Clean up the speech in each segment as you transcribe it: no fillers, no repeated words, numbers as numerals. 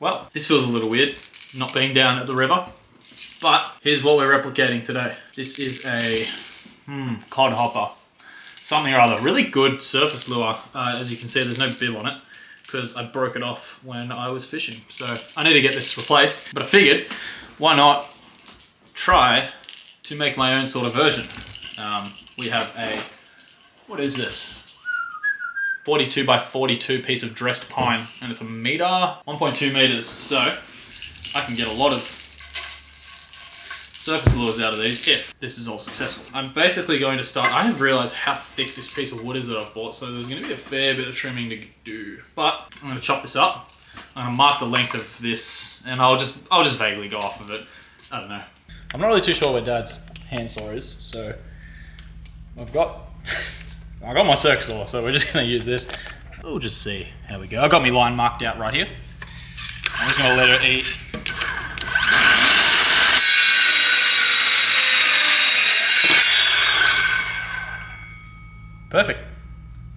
Well, this feels a little weird, not being down at the river, but here's what we're replicating today. This is a cod hopper, something or other. Really good surface lure. As you can see, there's no bib on it because I broke it off when I was fishing. So I need to get this replaced, but I figured, why not try to make my own sort of version. We have a, what is this? 42 by 42 piece of dressed pine, and it's a meter, 1.2 meters. So I can get a lot of surface lures out of these if this is all successful. I'm basically going to start, I haven't realized how thick this piece of wood is that I've bought, so there's gonna be a fair bit of trimming to do. But I'm gonna chop this up, I'm gonna mark the length of this, and I'll just vaguely go off of it. I don't know. I'm not really too sure where Dad's handsaw is, so I got my circus saw, so we're just gonna use this. We'll just see how we go. I got my line marked out right here. I'm just gonna let it eat. Perfect.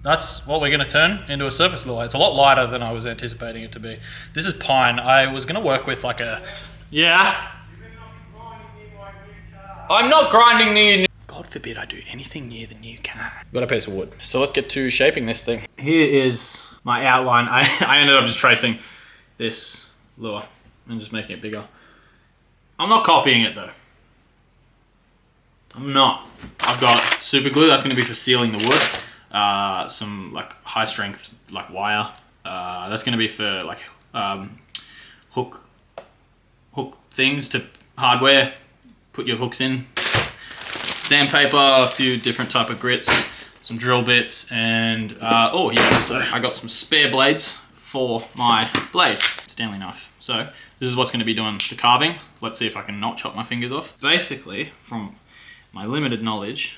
That's what we're gonna turn into a surface lure. It's a lot lighter than I was anticipating it to be. This is pine. I was gonna work with like a, yeah. I'm not grinding near. God forbid I do anything near the new car. Got a piece of wood. So let's get to shaping this thing. Here is my outline. I ended up just tracing this lure and just making it bigger. I'm not copying it though. I'm not. I've got super glue. That's going to be for sealing the wood. Some like high strength like wire. That's going to be for like hook things to hardware. Put your hooks in. Sandpaper, a few different type of grits, some drill bits, and oh yeah, so I got some spare blades for my blade, Stanley knife. So this is what's going to be doing the carving. Let's see if I can not chop my fingers off. Basically, from my limited knowledge,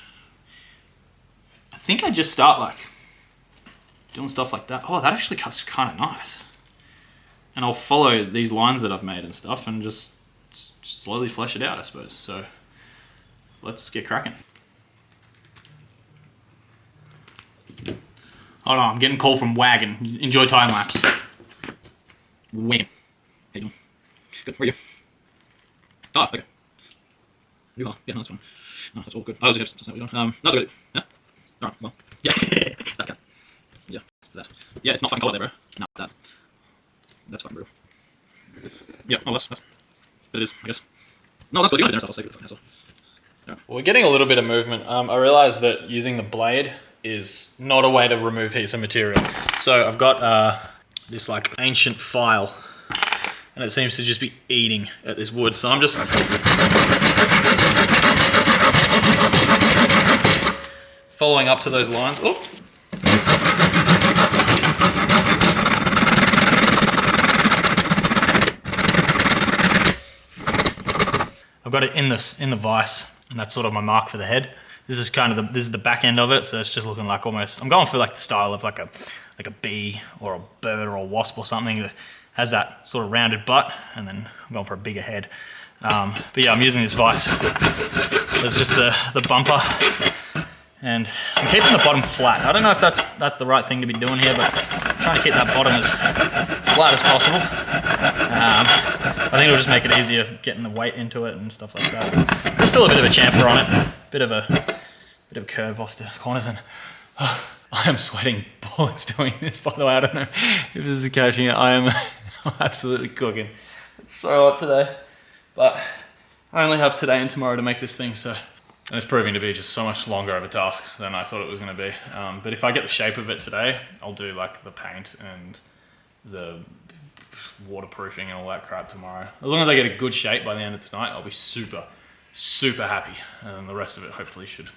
I think I just start like doing stuff like that. Oh, that actually cuts kind of nice. And I'll follow these lines that I've made and stuff and just slowly flesh it out, I suppose. So let's get cracking. Hold on, I'm getting a call from Wagon. Enjoy time lapse. Win. Hey, good. Where are you? Oh, okay. You are. Yeah, no, that's fine. No, that's all good. I was just that's what we're doing. That's good. Yeah. All right. Well. Yeah. That can. Yeah. That. Yeah, it's not fucking cold out there, bro. No, that. That's fucking brutal. Yeah. Oh, that's. It is, I guess. No, that's good. You guys did stuff. I'll save it for the fucking asshole. Well, we're getting a little bit of movement. I realized that using the blade is not a way to remove heaps of material. So I've got this like ancient file, and it seems to just be eating at this wood. So I'm just following up to those lines. Oh. I've got it in the vise, and that's sort of my mark for the head. This is kind of this is the back end of it, so it's just looking like almost, I'm going for like the style of like a bee or a bird or a wasp or something that has that sort of rounded butt, and then I'm going for a bigger head. But yeah, I'm using this vise. There's just the bumper, and I'm keeping the bottom flat. I don't know if that's the right thing to be doing here, but I'm trying to keep that bottom as flat as possible. I think it'll just make it easier getting the weight into it and stuff like that. There's still a bit of a chamfer on it, bit of a curve off the corners, and I am sweating bullets doing this. By the way, I don't know if this is catching it. I'm absolutely cooking. It's so hot today, but I only have today and tomorrow to make this thing, so. And it's proving to be just so much longer of a task than I thought it was going to be. But if I get the shape of it today, I'll do like the paint and the waterproofing and all that crap tomorrow. As long as I get a good shape by the end of tonight, I'll be super, super happy. And the rest of it hopefully should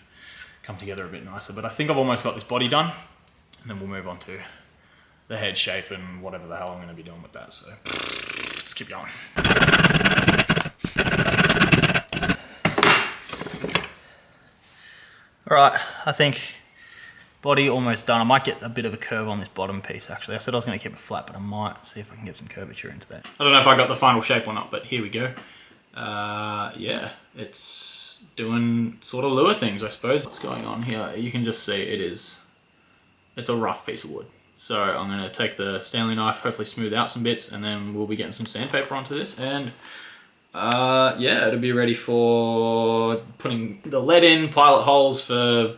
come together a bit nicer. But I think I've almost got this body done, and then we'll move on to the head shape and whatever the hell I'm going to be doing with that. So let's keep going. All right, I think body almost done. I might get a bit of a curve on this bottom piece actually. I said I was going to keep it flat, but I might see if I can get some curvature into that. I don't know if I got the final shape or not, but here we go. Yeah, it's doing sort of lure things, I suppose. What's going on here? You can just see it's a rough piece of wood. So I'm gonna take the Stanley knife, hopefully smooth out some bits, and then we'll be getting some sandpaper onto this, and yeah, it'll be ready for putting the lead in, pilot holes for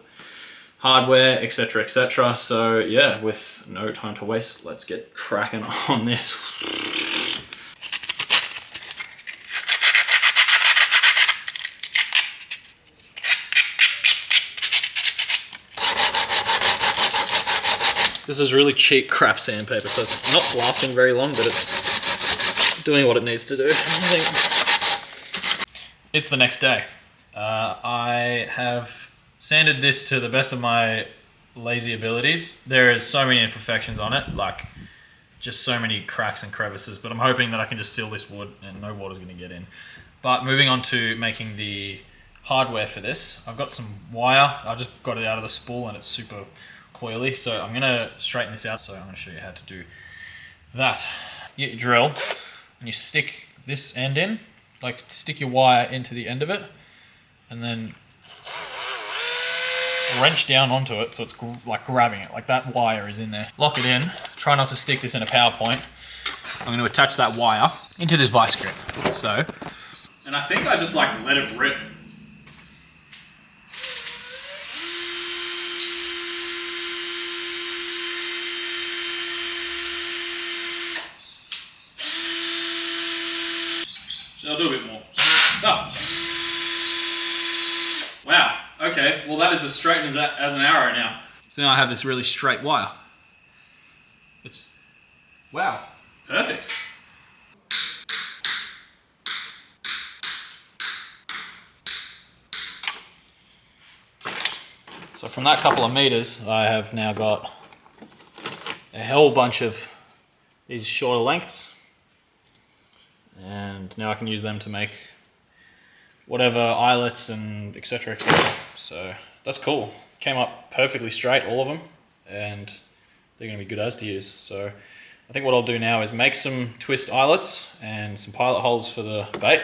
hardware, etc, etc. So yeah, with no time to waste, let's get cracking on this. This is really cheap crap sandpaper, so it's not lasting very long, but it's doing what it needs to do. It's the next day. I have sanded this to the best of my lazy abilities. There is so many imperfections on it, like just so many cracks and crevices, but I'm hoping that I can just seal this wood and no water's gonna get in. But moving on to making the hardware for this, I've got some wire. I just got it out of the spool and it's super coily, so I'm gonna straighten this out. So I'm gonna show you how to do that. You get your drill and you stick this end in, like stick your wire into the end of it, and then wrench down onto it so it's like grabbing it, like that wire is in there. Lock it in. Try not to stick this in a power point. I'm going to attach that wire into this vice grip. So, and I think I just like let it rip. So I'll do a bit more. Oh. Wow, okay, well that is as straight as an arrow now. So now I have this really straight wire. It's, wow, perfect. So from that couple of meters, I have now got a whole bunch of these shorter lengths. And now I can use them to make whatever eyelets and etc, etc. So that's cool. Came up perfectly straight, all of them, and they're going to be good as to use. So I think what I'll do now is make some twist eyelets and some pilot holes for the bait,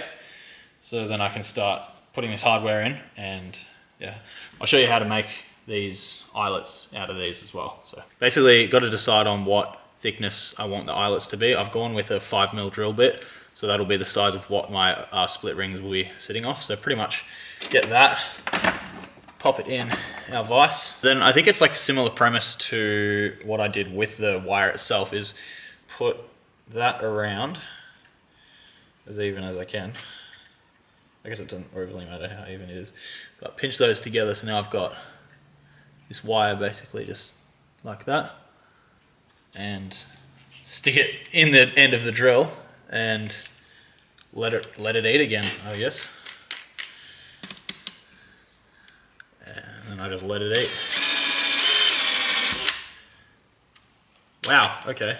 so then I can start putting this hardware in, and yeah, I'll show you how to make these eyelets out of these as well. So basically got to decide on what thickness I want the eyelets to be. I've gone with a 5mm drill bit, so that'll be the size of what my split rings will be sitting off. So pretty much get that, pop it in our vise. Then I think it's like a similar premise to what I did with the wire itself, is put that around as even as I can. I guess it doesn't overly matter how even it is, but pinch those together. So now I've got this wire basically just like that, and stick it in the end of the drill and let it eat again, I guess. And then I just let it eat. Wow, okay.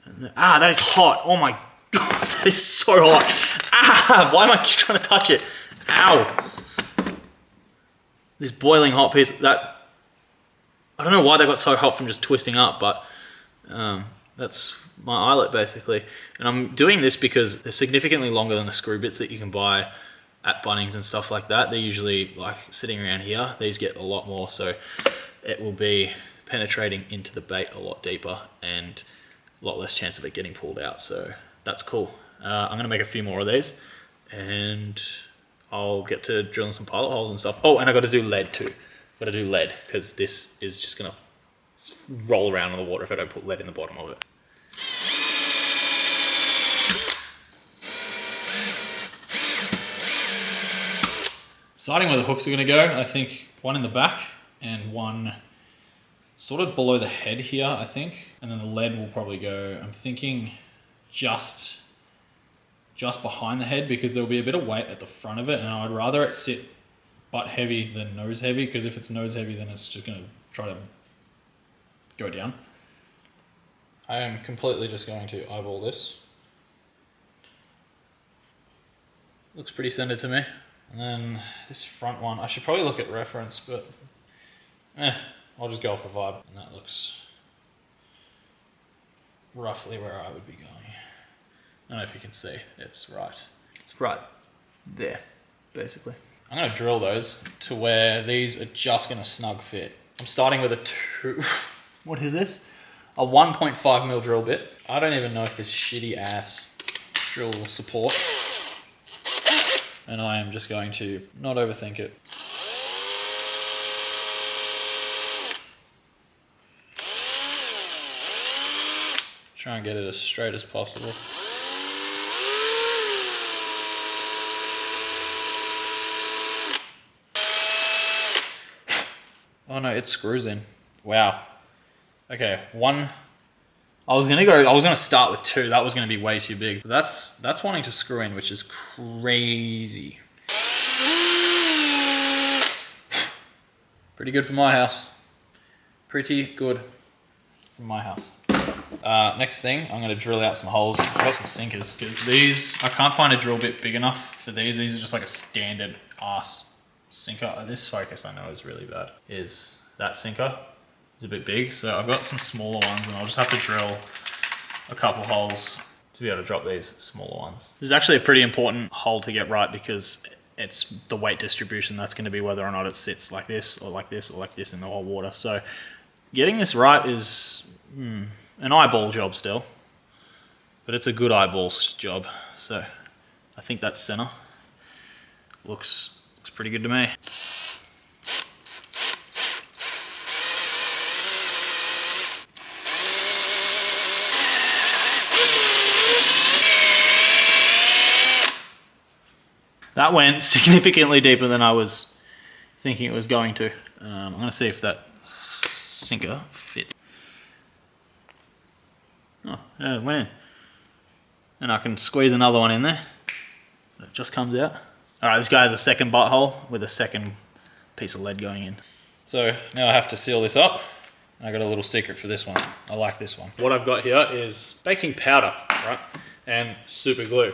And that is hot. Oh my god, that is so hot. Why am I trying to touch it? Ow. This boiling hot piece, that, I don't know why they got so hot from just twisting up, but that's my eyelet basically. And I'm doing this because they're significantly longer than the screw bits that you can buy at Bunnings and stuff like that. They're usually like sitting around here. These get a lot more, so it will be penetrating into the bait a lot deeper and a lot less chance of it getting pulled out. So that's cool. I'm gonna make a few more of these and I'll get to drilling some pilot holes and stuff. Oh, and I got to do lead too. Got to do lead because this is just gonna roll around in the water if I don't put lead in the bottom of it. Deciding where the hooks are gonna go, I think one in the back and one sort of below the head here, I think. And then the lead will probably go, I'm thinking just behind the head, because there'll be a bit of weight at the front of it, and I'd rather it sit butt heavy than nose heavy, because if it's nose heavy then it's just gonna try to go down. I am completely just going to eyeball this. Looks pretty centered to me. And then this front one, I should probably look at reference, but I'll just go off the vibe. And that looks roughly where I would be going. I don't know if you can see, it's right. It's right there, basically. I'm gonna drill those to where these are just gonna snug fit. I'm starting with a what is this? A 1.5 mil drill bit. I don't even know if this shitty ass drill will support. And I am just going to not overthink it. Try and get it as straight as possible. Oh no, it screws in. Wow. Okay, one. I was gonna start with 2. That was gonna be way too big. So that's wanting to screw in, which is crazy. Pretty good for my house. Pretty good for my house. Next thing, I'm gonna drill out some holes. I've got some sinkers, because these, I can't find a drill bit big enough for these. These are just like a standard ass sinker. This focus I know is really bad. Is that sinker is a bit big, so I've got some smaller ones, and I'll just have to drill a couple holes to be able to drop these smaller ones. This is actually a pretty important hole to get right, because it's the weight distribution that's going to be whether or not it sits like this or like this or like this in the hot water. So getting this right is an eyeball job still, but it's a good eyeballs job. So I think that's center. Looks pretty good to me. That went significantly deeper than I was thinking it was going to. I'm going to see if that sinker fits. Oh, yeah, it went in. And I can squeeze another one in there. It just comes out. All right, this guy has a second butthole with a second piece of lead going in. So now I have to seal this up. I got a little secret for this one. I like this one. What I've got here is baking powder, right? And super glue.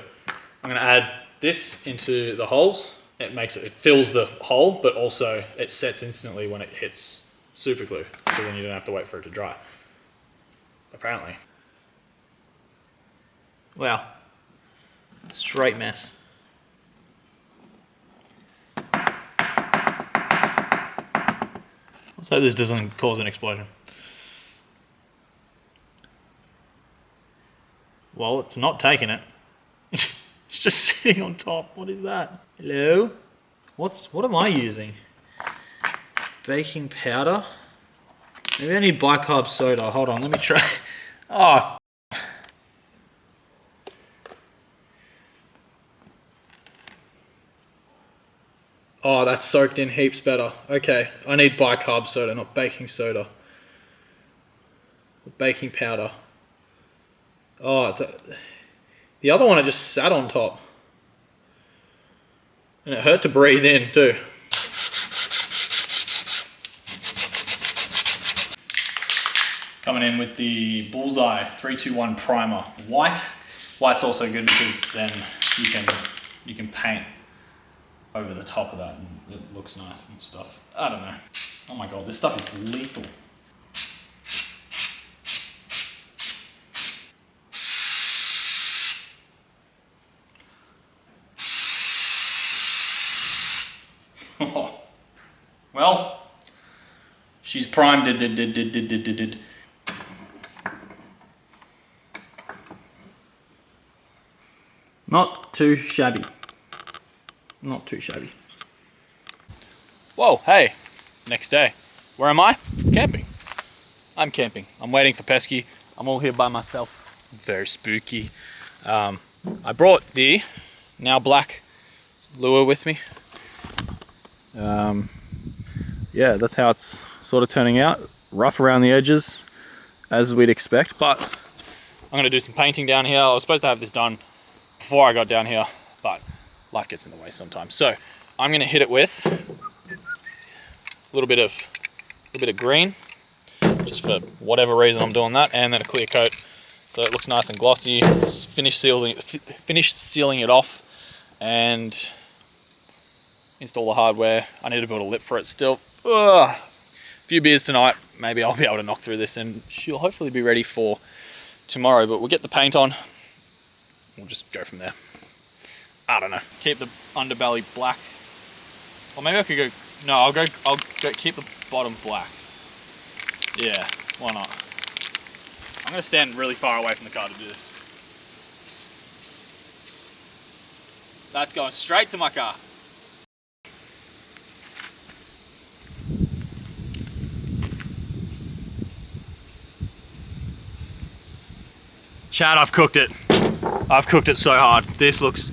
I'm going to add this into the holes. It fills the hole, but also it sets instantly when it hits super glue. So then you don't have to wait for it to dry. Apparently. Wow. Straight mess. Let's hope this doesn't cause an explosion. Well, it's not taking it. It's just sitting on top. What is that? Hello? What am I using? Baking powder? Maybe I need bicarb soda. Hold on, let me try. Oh. Oh, that's soaked in heaps better. Okay, I need bicarb soda, not baking soda. Baking powder. Oh, the other one I just sat on top. And it hurt to breathe in too. Coming in with the Bullseye 321 primer. White. White's also good because then you can paint over the top of that and it looks nice and stuff. I don't know. Oh my god, this stuff is lethal. Well, she's primed. Not too shabby. Not too shabby. Whoa, hey, next day. Where am I? Camping. I'm camping. I'm waiting for Pesky. I'm all here by myself. Very spooky. I brought the now black lure with me. Yeah, that's how it's sort of turning out. Rough around the edges, as we'd expect, but I'm gonna do some painting down here. I was supposed to have this done before I got down here, but life gets in the way sometimes. So I'm gonna hit it with a little bit of green, just for whatever reason I'm doing that, and then a clear coat, so it looks nice and glossy. Finish sealing it off, and install the hardware. I need to build a lip for it still. Ugh. A few beers tonight, maybe I'll be able to knock through this, and she'll hopefully be ready for tomorrow. But we'll get the paint on. We'll just go from there. I don't know. Keep the underbelly black, or maybe I could go. No, I'll go keep the bottom black. Yeah, why not? I'm gonna stand really far away from the car to do this. That's going straight to my car. Chad, I've cooked it. I've cooked it so hard. This looks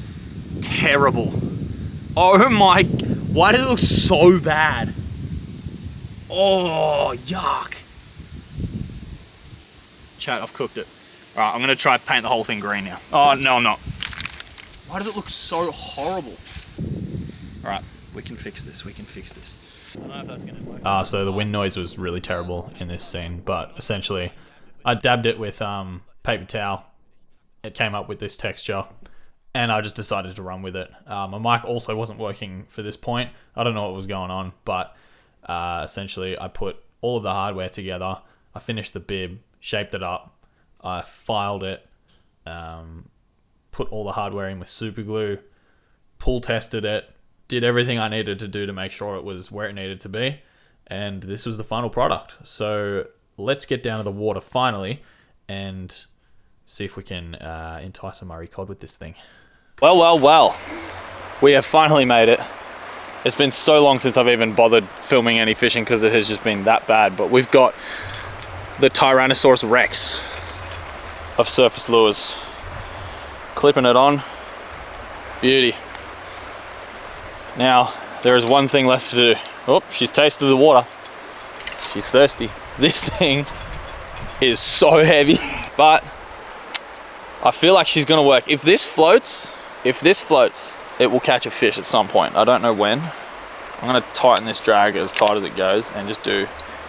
terrible. Oh my, why does it look so bad? Oh, yuck. Chad, I've cooked it. All right, I'm gonna try to paint the whole thing green now. Oh, no, I'm not. Why does it look so horrible? All right, we can fix this, we can fix this. I don't know if that's gonna work. So the wind noise was really terrible in this scene, but essentially I dabbed it with paper towel. It came up with this texture and I just decided to run with it. My mic also wasn't working for this point. I don't know what was going on, but essentially I put all of the hardware together. I finished the bib, shaped it up, I filed it, put all the hardware in with super glue, pull tested it, did everything I needed to do to make sure it was where it needed to be, and this was the final product. So let's get down to the water finally and see if we can entice a Murray cod with this thing. Well, we have finally made it. It's been so long since I've even bothered filming any fishing because it has just been that bad, but we've got the Tyrannosaurus Rex of surface lures. Clipping it on, beauty. Now, there is one thing left to do. Oh, she's tasted the water. She's thirsty. This thing is so heavy, but I feel like she's gonna work. If this floats, it will catch a fish at some point. I don't know when. I'm gonna tighten this drag as tight as it goes and just do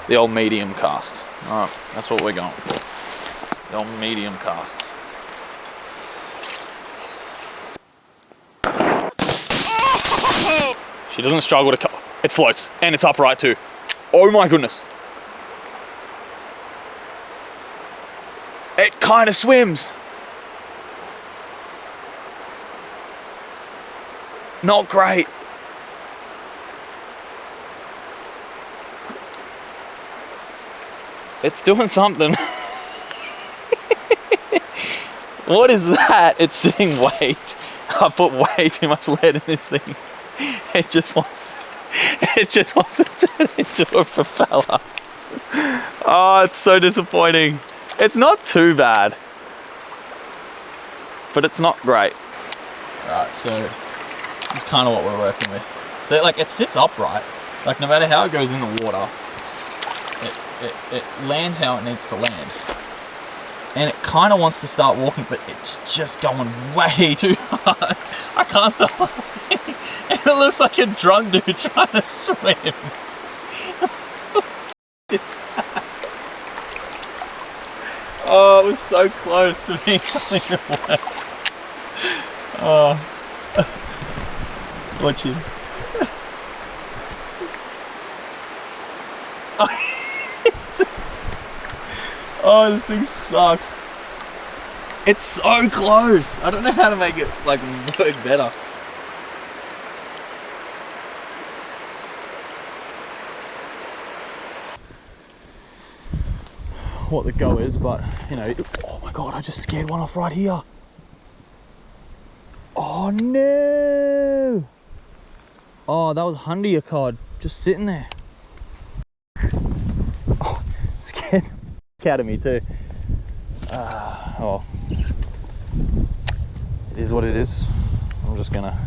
the old medium cast. All right, that's what we're going for. The old medium cast. She doesn't struggle to cut. It floats, and it's upright too. Oh my goodness. It kind of swims. Not great. It's doing something. What is that? It's sitting weight. I put way too much lead in this thing. It just wants to turn into a propeller. Oh, it's so disappointing. It's not too bad, but it's not great. Right, so that's kind of what we're working with. So like it sits upright, like no matter how it goes in the water, it lands how it needs to land. And it kind of wants to start walking, but it's just going way too hard. I can't stop laughing. And it looks like a drunk dude trying to swim. Oh, it was so close to being something that worked. Oh. Watch him. Oh, this thing sucks. It's so close. I don't know how to make it like work better. What the go is, but you know, oh my god, I just scared one off right here. Oh no! Oh, that was Hundy cod just sitting there. Oh, scared the heck out of me too. Oh, it is what it is. I'm just gonna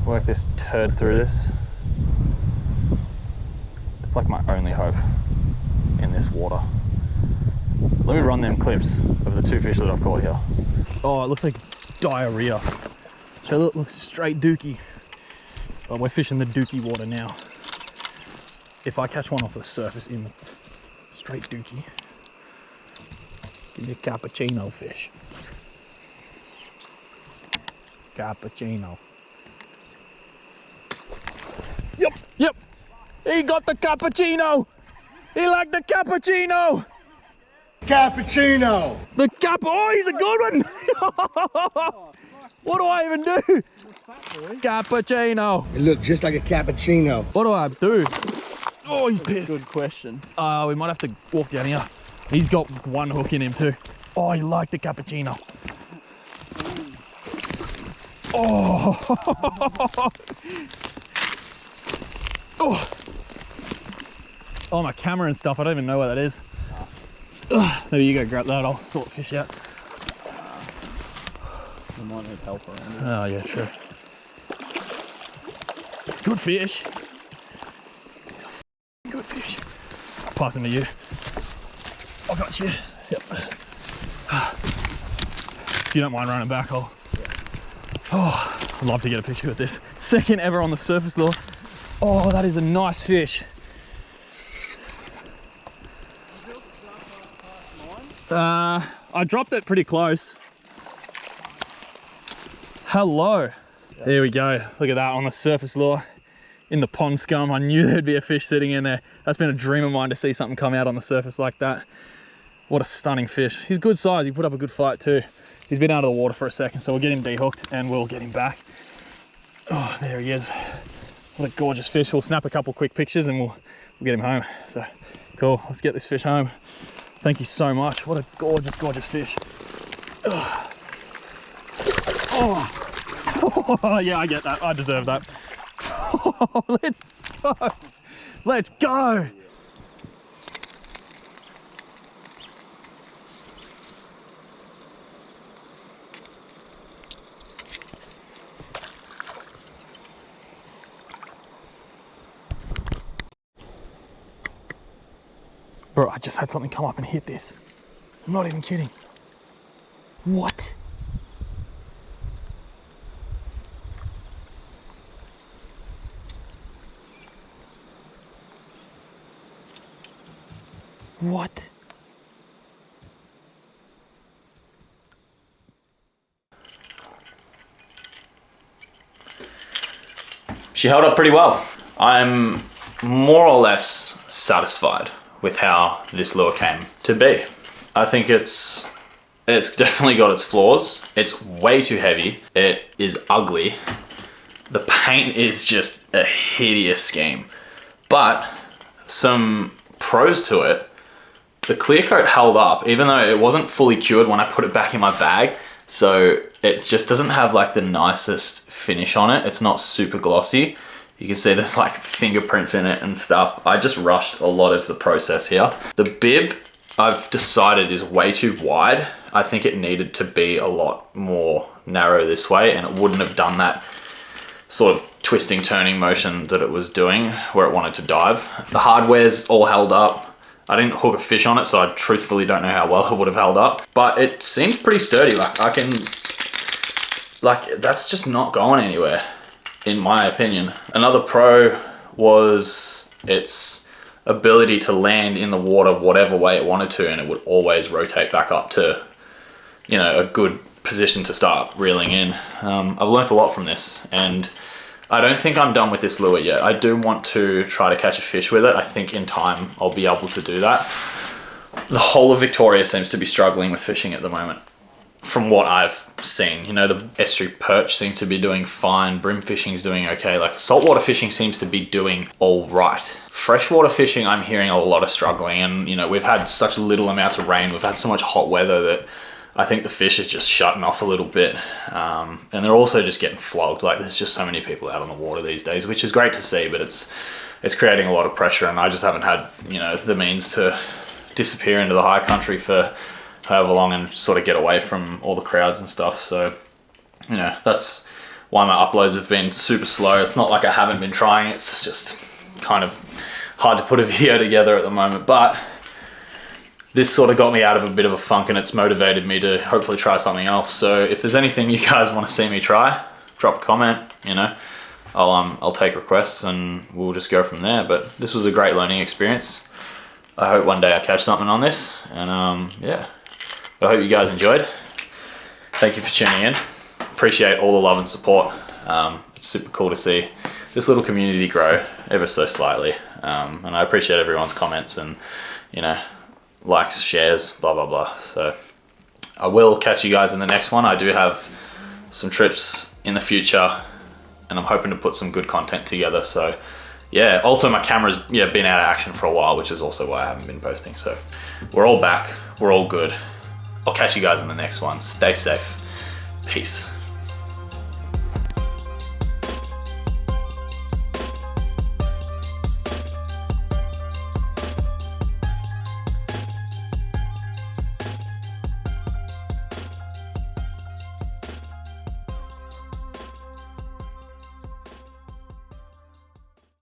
work this turd through this. It's like my only hope in this water. Let me run them clips of the two fish that I've caught here. Oh, it looks like diarrhea. So it looks straight dookie. But we're fishing the dookie water now. If I catch one off the surface in the straight dookie, give me a cappuccino fish. Cappuccino. Yep. He got the cappuccino. He liked the cappuccino! Cappuccino! Oh, he's a good one! What do I even do? Cappuccino. It looked just like a cappuccino. What do I do? Oh, he's pissed. Good question. We might have to walk down here. He's got one hook in him too. Oh, he liked the cappuccino. Oh. Oh. Oh, my camera and stuff. I don't even know where that is. Maybe you go grab that. I'll sort the fish out. We might need help around here. Oh, yeah, sure. Good fish. Good fish. Pass him to you. I got you. Yep. If you don't mind running back, I'll... Oh, I'd love to get a picture of this. Second ever on the surface lure. Oh, that is a nice fish. I dropped it pretty close. Hello. There we go. Look at that on the surface lure in the pond scum. I knew there'd be a fish sitting in there. That's been a dream of mine to see something come out on the surface like that. What a stunning fish. He's good size. He put up a good fight too. He's been out of the water for a second, so we'll get him dehooked and we'll get him back. Oh, there he is. What a gorgeous fish. We'll snap a couple quick pictures and we'll get him home. So cool. Let's get this fish home. Thank you so much. What a gorgeous, gorgeous fish. Oh. Oh, yeah, I get that. I deserve that. Oh, let's go. Let's go. Bro, I just had something come up and hit this. I'm not even kidding. What? What? She held up pretty well. I'm more or less satisfied with how this lure came to be. I think it's definitely got its flaws. It's way too heavy. It is ugly. The paint is just a hideous scheme. But some pros to it. The clear coat held up, even though it wasn't fully cured when I put it back in my bag. So it just doesn't have like the nicest finish on it. It's not super glossy. You can see there's like fingerprints in it and stuff. I just rushed a lot of the process here. The bib, I've decided, is way too wide. I think it needed to be a lot more narrow this way, and it wouldn't have done that sort of twisting, turning motion that it was doing where it wanted to dive. The hardware's all held up. I didn't hook a fish on it, so I truthfully don't know how well it would have held up, but it seems pretty sturdy. Like that's just not going anywhere, in my opinion. Another pro was its ability to land in the water whatever way it wanted to, and it would always rotate back up to, you know, a good position to start reeling in. I've learnt a lot from this, and I don't think I'm done with this lure yet. I do want to try to catch a fish with it. I think in time I'll be able to do that. The whole of Victoria seems to be struggling with fishing at the moment, from what I've seen. You know, the estuary perch seem to be doing fine. Brim fishing is doing okay. Like saltwater fishing seems to be doing all right. Freshwater fishing, I'm hearing a lot of struggling, and you know, we've had such little amounts of rain. We've had so much hot weather that I think the fish are just shutting off a little bit. And they're also just getting flogged. Like there's just so many people out on the water these days, which is great to see, but it's creating a lot of pressure, and I just haven't had, you know, the means to disappear into the high country for however long and sort of get away from all the crowds and stuff. So, you know, that's why my uploads have been super slow. It's not like I haven't been trying, it's just kind of hard to put a video together at the moment, but this sort of got me out of a bit of a funk, and it's motivated me to hopefully try something else. So if there's anything you guys want to see me try, drop a comment, you know. I'll take requests and we'll just go from there. But this was a great learning experience. I hope one day I catch something on this, and yeah. I hope you guys enjoyed. Thank you for tuning in. Appreciate all the love and support. It's super cool to see this little community grow ever so slightly. And I appreciate everyone's comments and, you know, likes, shares, blah, blah, blah. So I will catch you guys in the next one. I do have some trips in the future, and I'm hoping to put some good content together. So yeah, also my camera's been out of action for a while, which is also why I haven't been posting. So we're all back. We're all good. I'll catch you guys in the next one. Stay safe. Peace.